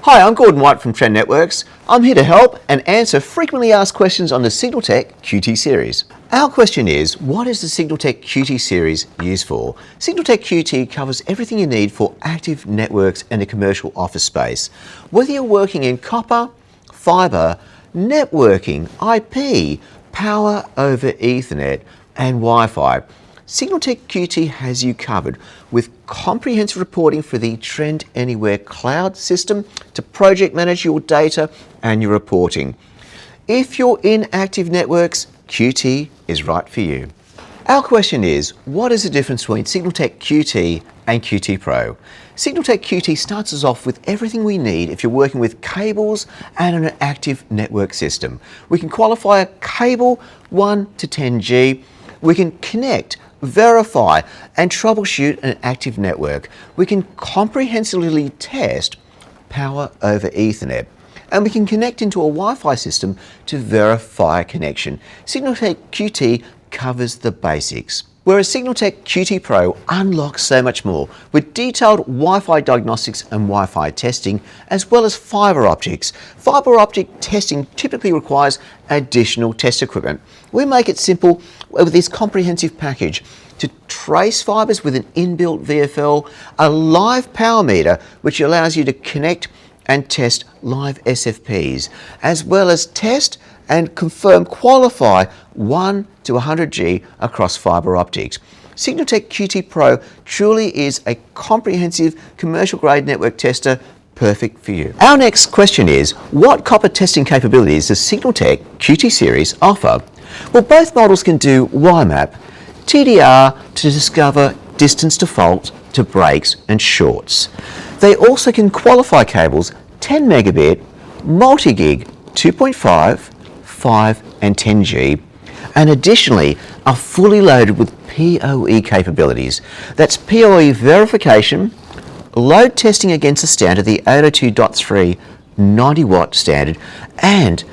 Hi, I'm Gordon White from Trend Networks. I'm here to help and answer frequently asked questions on the SignalTEK QT Series. Our question is, what is the SignalTEK QT Series used for? SignalTEK QT covers everything you need for active networks and a commercial office space. Whether you're working in copper, fibre, networking, IP, power over Ethernet and Wi-Fi, SignalTEK QT has you covered with comprehensive reporting for the Trend AnyWARE Cloud system to project manage your data and your reporting. If you're in active networks, QT is right for you. Our question is, what is the difference between SignalTEK QT and QT Pro? SignalTEK QT starts us off with everything we need if you're working with cables and an active network system. We can qualify a cable 1 to 10G. We can connect, verify and troubleshoot an active network. We can comprehensively test power over Ethernet. And we can connect into a Wi-Fi system to verify a connection. SignalTEK QT covers the basics, whereas SignalTEK QT Pro unlocks so much more with detailed Wi-Fi diagnostics and Wi-Fi testing, as well as fibre optics. Fibre optic testing typically requires additional test equipment. We make it simple with this comprehensive package to trace fibres with an inbuilt VFL, a live power meter which allows you to connect and test live SFPs, as well as test and qualify 1 to 100G across fibre optics. SignalTEK QT Pro truly is a comprehensive commercial grade network tester, perfect for you. Our next question is, what copper testing capabilities does SignalTEK QT Series offer? Well, both models can do WiMAP, TDR to discover distance to fault, to breaks and shorts. They also can qualify cables 10 megabit, multi-gig, 2.5, 5 and 10G, and additionally are fully loaded with PoE capabilities. That's PoE verification, load testing against the standard, the 802.3 90 watt standard, and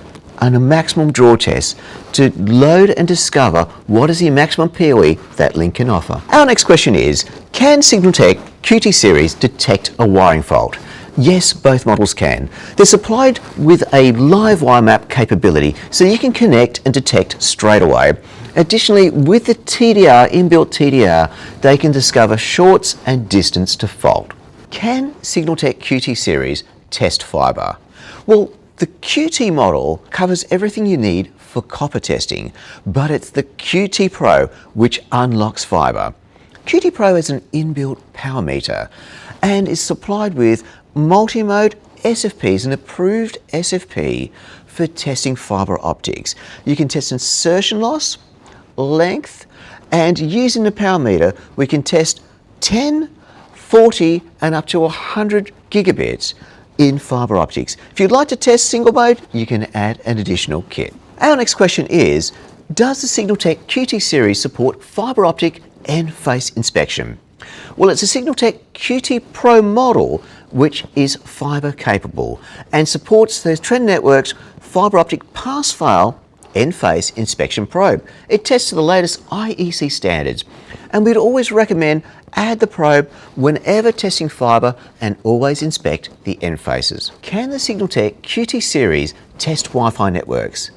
a maximum draw test to load and discover what is the maximum PoE that link can offer. Our next question is, can SignalTEK QT Series detect a wiring fault? Yes, both models can. They're supplied with a live WiMAP capability so you can connect and detect straight away. Additionally, with the TDR, inbuilt TDR, they can discover shorts and distance to fault. Can SignalTEK QT Series test fibre? Well, the QT model covers everything you need for copper testing, but it's the QT Pro which unlocks fibre. QT Pro has an inbuilt power meter and is supplied with multi-mode SFPs, an approved SFP for testing fibre optics. You can test insertion loss, length, and using the power meter, we can test 10, 40, and up to 100 gigabits in fibre optics. If you'd like to test single mode, you can add an additional kit. Our next question is, does the SignalTEK QT Series support fibre optic end face inspection? Well, it's a SignalTEK QT Pro model which is fibre capable and supports the Trend Networks fibre optic pass-fail end face inspection probe. It tests to the latest IEC standards, and we'd always recommend add the probe whenever testing fibre and always inspect the end faces. Can the SignalTEK QT Series test Wi-Fi networks?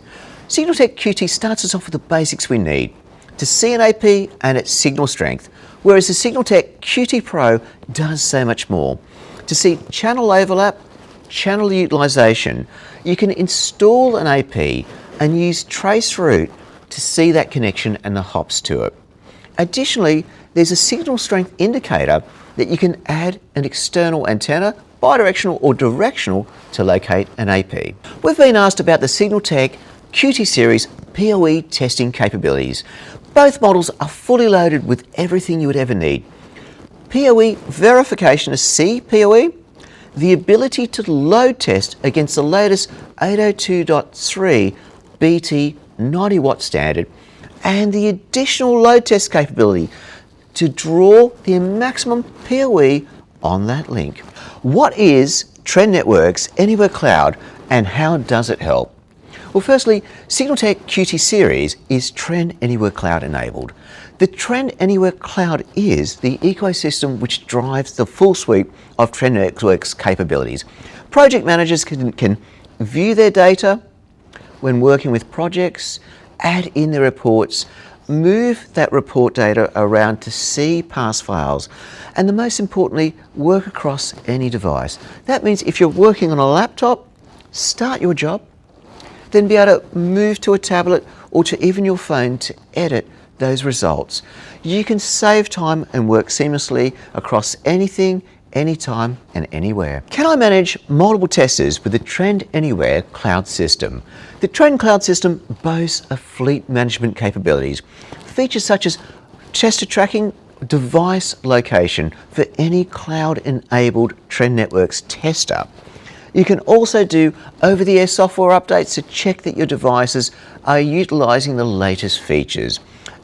SignalTEK QT starts us off with the basics we need to see an AP and its signal strength, whereas the SignalTEK QT Pro does so much more. To see channel overlap, channel utilization, you can install an AP and use traceroute to see that connection and the hops to it. Additionally, there's a signal strength indicator that you can add an external antenna, bidirectional or directional, to locate an AP. We've been asked about the SignalTEK QT Series PoE testing capabilities. Both models are fully loaded with everything you would ever need. PoE verification, a C PoE, the ability to load test against the latest 802.3 BT 90 watt standard, and the additional load test capability to draw the maximum PoE on that link. What is Trend Networks AnyWARE Cloud and how does it help? Well, firstly, SignalTEK QT Series is Trend AnyWARE Cloud enabled. The Trend AnyWARE Cloud is the ecosystem which drives the full suite of Trend Networks capabilities. Project managers can view their data when working with projects, add in their reports, move that report data around to see past files, and the most importantly, work across any device. That means if you're working on a laptop, start your job, then be able to move to a tablet or to even your phone to edit those results. You can save time and work seamlessly across anything, anytime and anywhere. Can I manage multiple testers with the Trend AnyWARE Cloud system? The Trend Cloud system boasts of fleet management capabilities. Features such as tester tracking, device location for any cloud-enabled Trend Networks tester. You can also do over-the-air software updates to check that your devices are utilizing the latest features.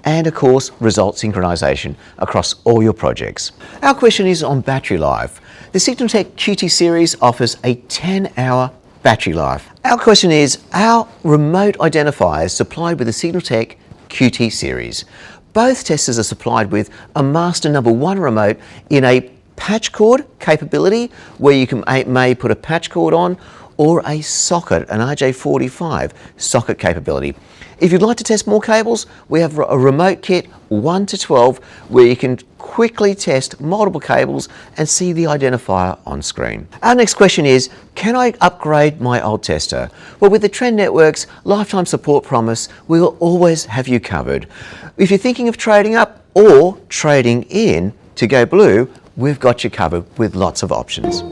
And of course, result synchronization across all your projects. Our question is on battery life. The SignalTEK QT Series offers a 10-hour battery life. Our question is, our remote identifiers supplied with the SignalTEK QT Series. Both testers are supplied with a master number 1 remote in a patch cord capability where you may put a patch cord on, or a socket, an RJ45 socket capability. If you'd like to test more cables, we have a remote kit 1 to 12 where you can quickly test multiple cables and see the identifier on screen. Our next question is, can I upgrade my old tester? Well, with the Trend Networks lifetime support promise, we will always have you covered. If you're thinking of trading up or trading in to go blue, we've got you covered with lots of options.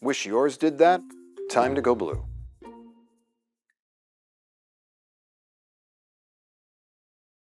Wish yours did that? Time to go blue.